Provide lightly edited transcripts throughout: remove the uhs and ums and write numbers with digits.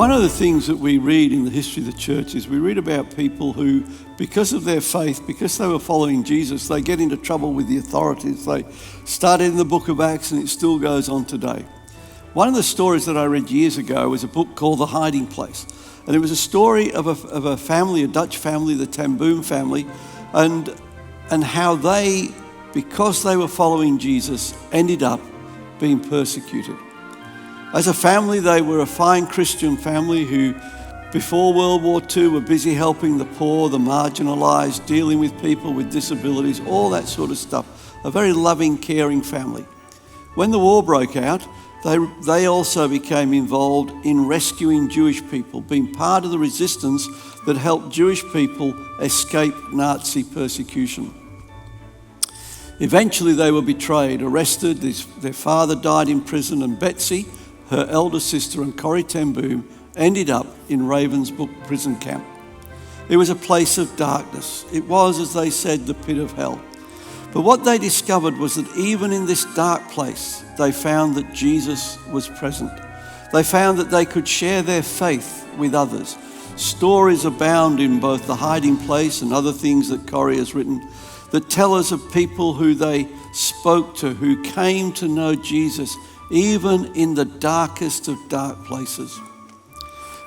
One of the things that we read in the history of the church is we read about people who, because of their faith, because they were following Jesus, they get into trouble with the authorities. They started in the book of Acts and it still goes on today. One of the stories that I read years ago was a book called The Hiding Place. And it was a story of a family, a Dutch family, the Ten Boom family, and how they, because they were following Jesus, ended up being persecuted. As a family, they were a fine Christian family who, before World War II, were busy helping the poor, the marginalised, dealing with people with disabilities, all that sort of stuff. A very loving, caring family. When the war broke out, they also became involved in rescuing Jewish people, being part of the resistance that helped Jewish people escape Nazi persecution. Eventually, they were betrayed, arrested. Their father died in prison, and Betsy, her elder sister, and Corrie Ten Boom ended up in Ravensbrück prison camp. It was a place of darkness. It was, as they said, the pit of hell. But what they discovered was that even in this dark place, they found that Jesus was present. They found that they could share their faith with others. Stories abound in both The Hiding Place and other things that Corrie has written that tell us of people who they spoke to, who came to know Jesus, even in the darkest of dark places.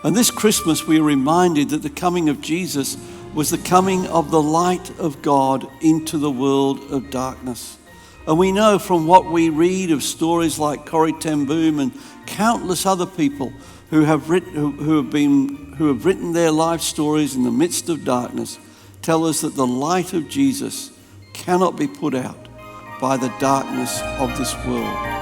And this Christmas, we are reminded that the coming of Jesus was the coming of the light of God into the world of darkness. And we know from what we read of stories like Corrie Ten Boom and countless other people who have written their life stories in the midst of darkness, tell us that the light of Jesus cannot be put out by the darkness of this world.